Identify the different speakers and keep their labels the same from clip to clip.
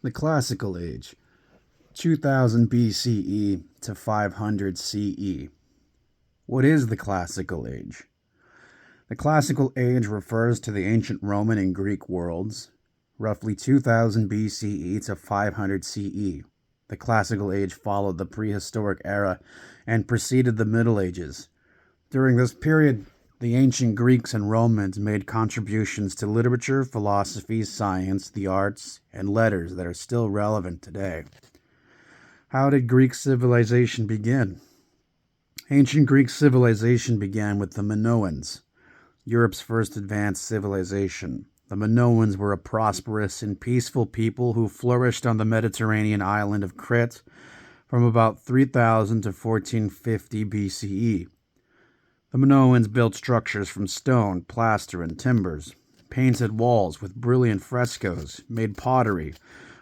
Speaker 1: The Classical Age, 2000 BCE to 500 CE. What is the Classical Age? The Classical Age refers to the ancient Roman and Greek worlds, roughly 2000 BCE to 500 CE. The Classical Age followed the prehistoric era and preceded the Middle Ages. During this period, the ancient Greeks and Romans made contributions to literature, philosophy, science, the arts, and letters that are still relevant today. How did Greek civilization begin? Ancient Greek civilization began with the Minoans, Europe's first advanced civilization. The Minoans were a prosperous and peaceful people who flourished on the Mediterranean island of Crete from about 3000 to 1450 BCE. The Minoans built structures from stone, plaster, and timbers, painted walls with brilliant frescoes, made pottery,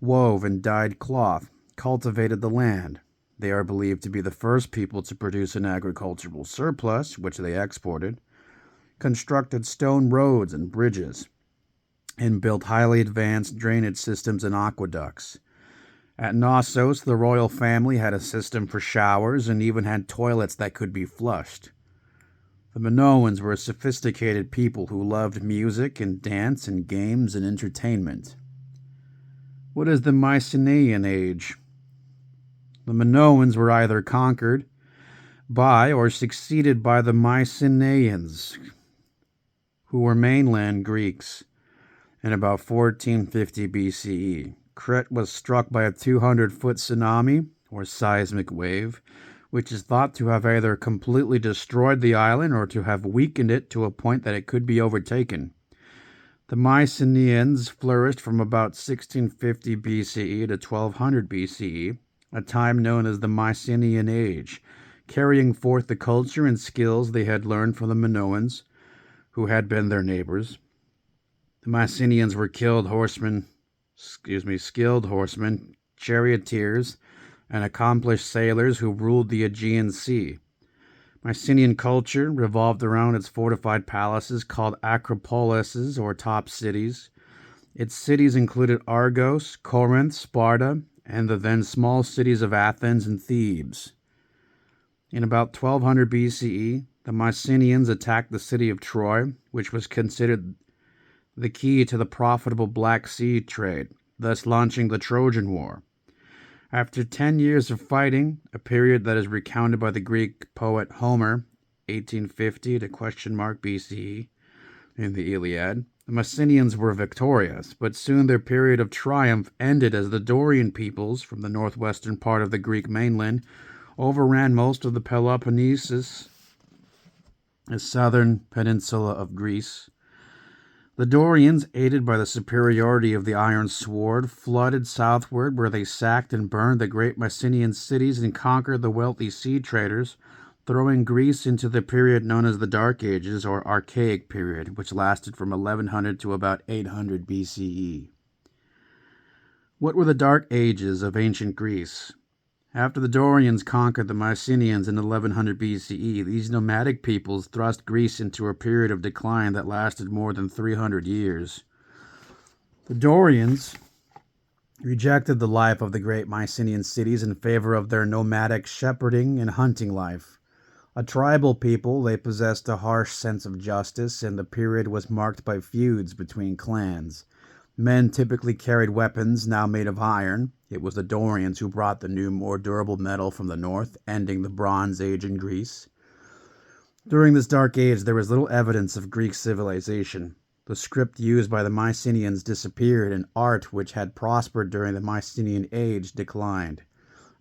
Speaker 1: wove and dyed cloth, cultivated the land. They are believed to be the first people to produce an agricultural surplus, which they exported, constructed stone roads and bridges, and built highly advanced drainage systems and aqueducts. At Knossos, the royal family had a system for showers and even had toilets that could be flushed. The Minoans were a sophisticated people who loved music and dance and games and entertainment. What is the Mycenaean Age? The Minoans were either conquered by or succeeded by the Mycenaeans, who were mainland Greeks, in about 1450 BCE. Crete was struck by a 200-foot tsunami, or seismic wave, which is thought to have either completely destroyed the island or to have weakened it to a point that it could be overtaken. The Mycenaeans flourished from about 1650 BCE to 1200 BCE, a time known as the Mycenaean Age, carrying forth the culture and skills they had learned from the Minoans, who had been their neighbors. The Mycenaeans were skilled horsemen, charioteers, and accomplished sailors who ruled the Aegean Sea. Mycenaean culture revolved around its fortified palaces called acropolises, or top cities. Its cities included Argos, Corinth, Sparta, and the then small cities of Athens and Thebes. In about 1200 BCE, the Mycenaeans attacked the city of Troy, which was considered the key to the profitable Black Sea trade, thus launching the Trojan War. After 10 years of fighting, a period that is recounted by the Greek poet Homer, 1850 to BCE, in the Iliad, the Mycenaeans were victorious, but soon their period of triumph ended as the Dorian peoples from the northwestern part of the Greek mainland overran most of the Peloponnesus, a southern peninsula of Greece. The Dorians, aided by the superiority of the Iron Sword, flooded southward, where they sacked and burned the great Mycenaean cities and conquered the wealthy sea traders, throwing Greece into the period known as the Dark Ages, or Archaic period, which lasted from 1100 to about 800 BCE. What were the Dark Ages of ancient Greece? After the Dorians conquered the Mycenaeans in 1100 BCE, these nomadic peoples thrust Greece into a period of decline that lasted more than 300 years. The Dorians rejected the life of the great Mycenaean cities in favor of their nomadic shepherding and hunting life. A tribal people, they possessed a harsh sense of justice, and the period was marked by feuds between clans. Men typically carried weapons, now made of iron. It was the Dorians who brought the new, more durable metal from the north, ending the Bronze Age in Greece. During this Dark Age, there was little evidence of Greek civilization. The script used by the Mycenaeans disappeared, and art, which had prospered during the Mycenaean Age, declined.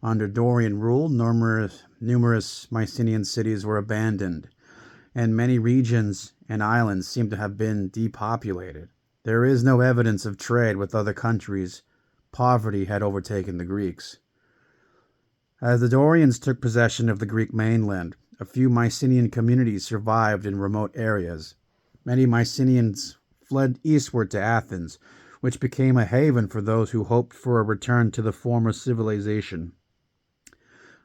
Speaker 1: Under Dorian rule, numerous Mycenaean cities were abandoned, and many regions and islands seem to have been depopulated. There is no evidence of trade with other countries. Poverty had overtaken the Greeks. As the Dorians took possession of the Greek mainland, a few Mycenaean communities survived in remote areas. Many Mycenaeans fled eastward to Athens, which became a haven for those who hoped for a return to the former civilization.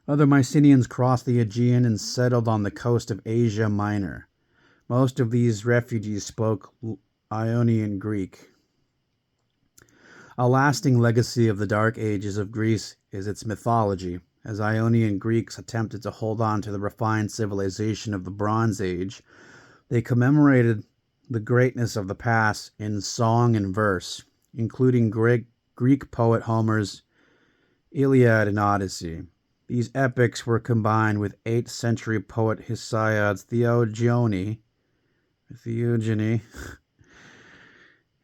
Speaker 1: Other Mycenaeans crossed the Aegean and settled on the coast of Asia Minor. Most of these refugees spoke Ionian Greek. A lasting legacy of the Dark Ages of Greece is its mythology. As Ionian Greeks attempted to hold on to the refined civilization of the Bronze Age, they commemorated the greatness of the past in song and verse, including Greek poet Homer's Iliad and Odyssey. These epics were combined with 8th century poet Hesiod's Theogony,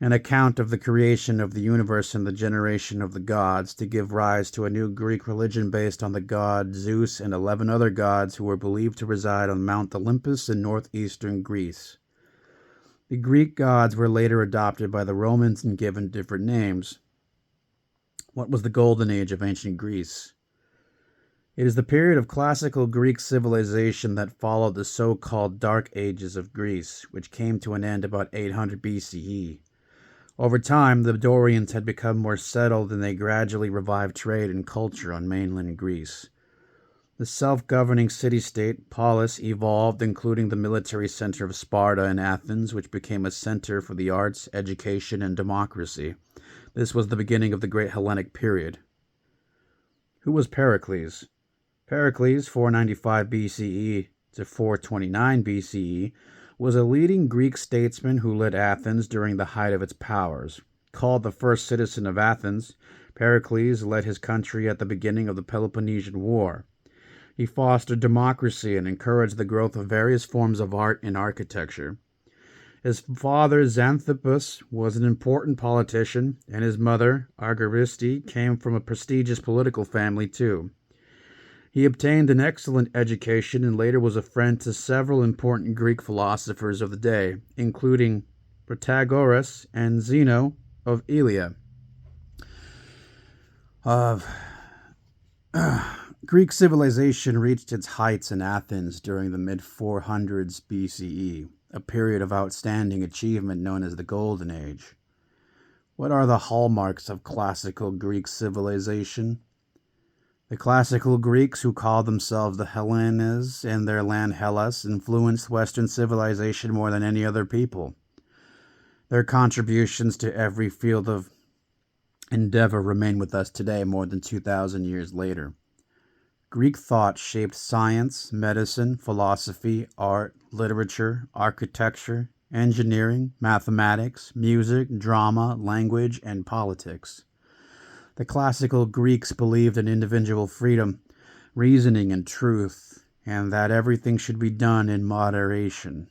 Speaker 1: an account of the creation of the universe and the generation of the gods, to give rise to a new Greek religion based on the god Zeus and 11 other gods who were believed to reside on Mount Olympus in northeastern Greece. The Greek gods were later adopted by the Romans and given different names. What was the golden age of ancient Greece? It is the period of classical Greek civilization that followed the so-called Dark Ages of Greece, which came to an end about 800 BCE. Over time, the Dorians had become more settled and they gradually revived trade and culture on mainland Greece. The self-governing city-state, polis, evolved, including the military center of Sparta and Athens, which became a center for the arts, education, and democracy. This was the beginning of the Great Hellenic period. Who was Pericles? Pericles, 495 BCE to 429 BCE, was a leading Greek statesman who led Athens during the height of its powers. Called the first citizen of Athens, Pericles led his country at the beginning of the Peloponnesian War. He fostered democracy and encouraged the growth of various forms of art and architecture. His father, Xanthippus, was an important politician, and his mother, Argyriste, came from a prestigious political family too. He obtained an excellent education and later was a friend to several important Greek philosophers of the day, including Protagoras and Zeno of Elea. Greek civilization reached its heights in Athens during the mid-400s BCE, a period of outstanding achievement known as the Golden Age. What are the hallmarks of classical Greek civilization? The classical Greeks, who called themselves the Hellenes and their land Hellas, influenced Western civilization more than any other people. Their contributions to every field of endeavor remain with us today, more than 2,000 years later. Greek thought shaped science, medicine, philosophy, art, literature, architecture, engineering, mathematics, music, drama, language, and politics. The classical Greeks believed in individual freedom, reasoning, and truth, and that everything should be done in moderation.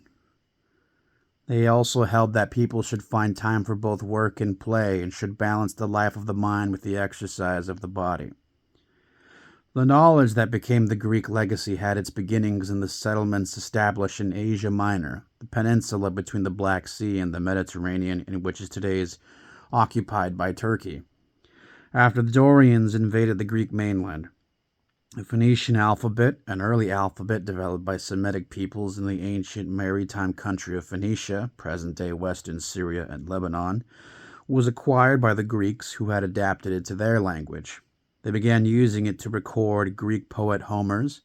Speaker 1: They also held that people should find time for both work and play and should balance the life of the mind with the exercise of the body. The knowledge that became the Greek legacy had its beginnings in the settlements established in Asia Minor, the peninsula between the Black Sea and the Mediterranean, in which is today occupied by Turkey. After the Dorians invaded the Greek mainland, the Phoenician alphabet, an early alphabet developed by Semitic peoples in the ancient maritime country of Phoenicia, present-day western Syria and Lebanon, was acquired by the Greeks, who had adapted it to their language. They began using it to record Greek poet Homer's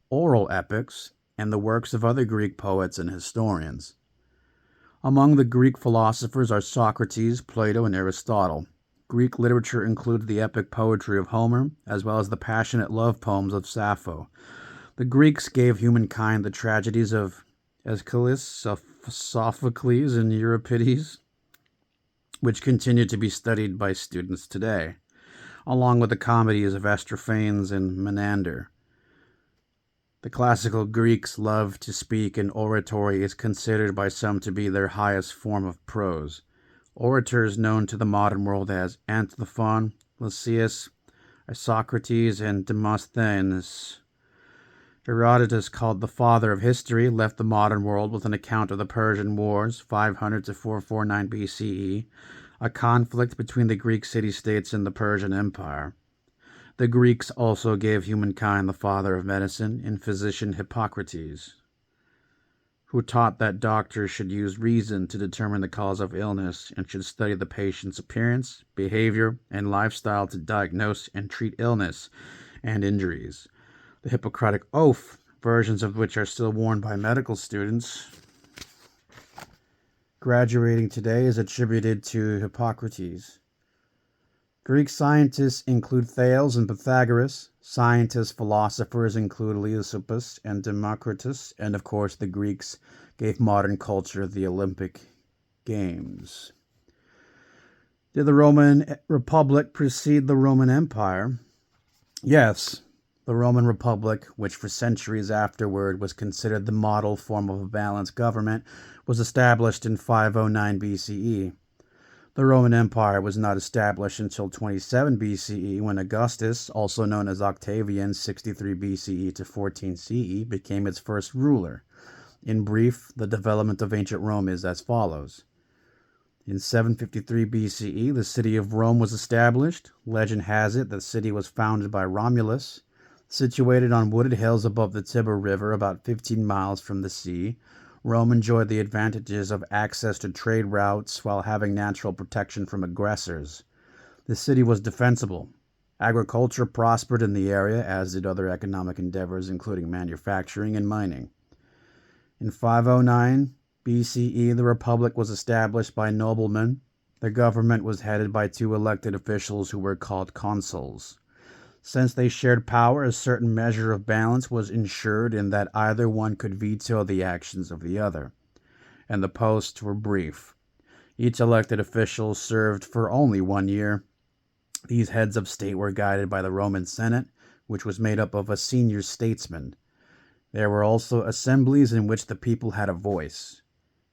Speaker 1: oral epics and the works of other Greek poets and historians. Among the Greek philosophers are Socrates, Plato, and Aristotle. Greek literature includes the epic poetry of Homer, as well as the passionate love poems of Sappho. The Greeks gave humankind the tragedies of Aeschylus, Sophocles, and Euripides, which continue to be studied by students today, along with the comedies of Aristophanes and Menander. The classical Greeks loved to speak, and oratory is considered by some to be their highest form of prose. Orators known to the modern world as Antiphon, Lysias, Isocrates, and Demosthenes. Herodotus, called the father of history, left the modern world with an account of the Persian Wars, 500 to 449 BCE, a conflict between the Greek city-states and the Persian Empire. The Greeks also gave humankind the father of medicine in physician Hippocrates, who taught that doctors should use reason to determine the cause of illness and should study the patient's appearance, behavior, and lifestyle to diagnose and treat illness and injuries. The Hippocratic Oath, versions of which are still worn by medical students graduating today, is attributed to Hippocrates. Greek scientists include Thales and Pythagoras. Scientists, philosophers include Leucippus and Democritus. And of course, the Greeks gave modern culture the Olympic Games. Did the Roman Republic precede the Roman Empire? Yes. The Roman Republic, which for centuries afterward was considered the model form of a balanced government, was established in 509 BCE. The Roman Empire was not established until 27 BCE when Augustus, also known as Octavian, 63 BCE to 14 CE, became its first ruler. In brief, the development of ancient Rome is as follows. In 753 BCE, the city of Rome was established. Legend has it the city was founded by Romulus. Situated on wooded hills above the Tiber River, about 15 miles from the sea, Rome enjoyed the advantages of access to trade routes while having natural protection from aggressors. The city was defensible. Agriculture prospered in the area, as did other economic endeavors, including manufacturing and mining. In 509 BCE, the Republic was established by noblemen. The government was headed by 2 elected officials who were called consuls. Since they shared power, a certain measure of balance was ensured in that either one could veto the actions of the other, and the posts were brief. Each elected official served for only 1 year. These heads of state were guided by the Roman Senate, which was made up of a senior statesman. There were also assemblies in which the people had a voice.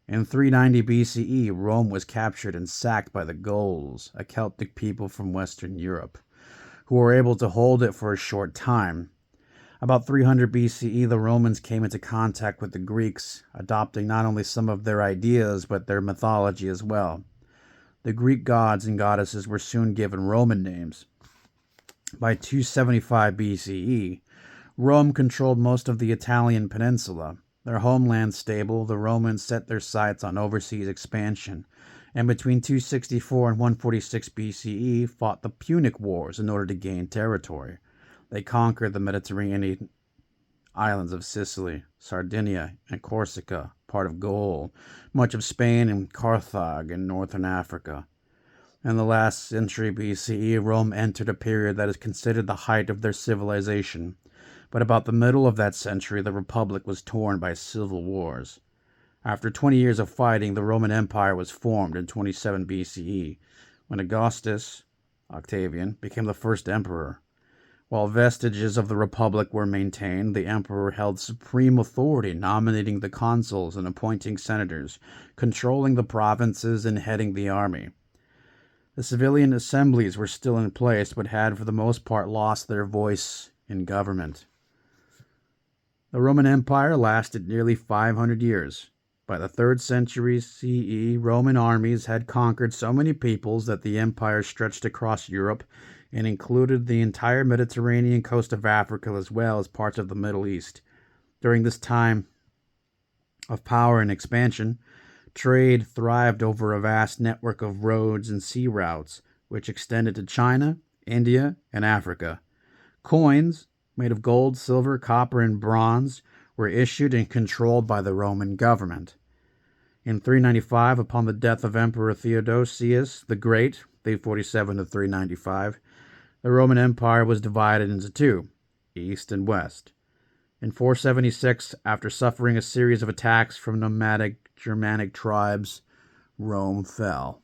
Speaker 1: In 390 BCE, Rome was captured and sacked by the Gauls, a Celtic people from Western Europe, who were able to hold it for a short time. About 300 BCE, the Romans came into contact with the Greeks, adopting not only some of their ideas, but their mythology as well. The Greek gods and goddesses were soon given Roman names. By 275 BCE, Rome controlled most of the Italian peninsula. Their homeland stable, the Romans set their sights on overseas expansion, and between 264 and 146 BCE fought the Punic Wars in order to gain territory. They conquered the Mediterranean islands of Sicily, Sardinia, and Corsica, part of Gaul, much of Spain and Carthage in northern Africa. In the last century BCE, Rome entered a period that is considered the height of their civilization. But about the middle of that century, the Republic was torn by civil wars. After 20 years of fighting, the Roman Empire was formed in 27 BCE, when Augustus, Octavian, became the first emperor. While vestiges of the Republic were maintained, the emperor held supreme authority, nominating the consuls and appointing senators, controlling the provinces and heading the army. The civilian assemblies were still in place, but had for the most part lost their voice in government. The Roman Empire lasted nearly 500 years. By the 3rd century CE, Roman armies had conquered so many peoples that the empire stretched across Europe and included the entire Mediterranean coast of Africa as well as parts of the Middle East. During this time of power and expansion, trade thrived over a vast network of roads and sea routes, which extended to China, India, and Africa. Coins, made of gold, silver, copper, and bronze, were issued and controlled by the Roman government. In 395, upon the death of Emperor Theodosius the Great, 347 to 395, the Roman Empire was divided into 2, east and west. In 476, after suffering a series of attacks from nomadic Germanic tribes, Rome fell.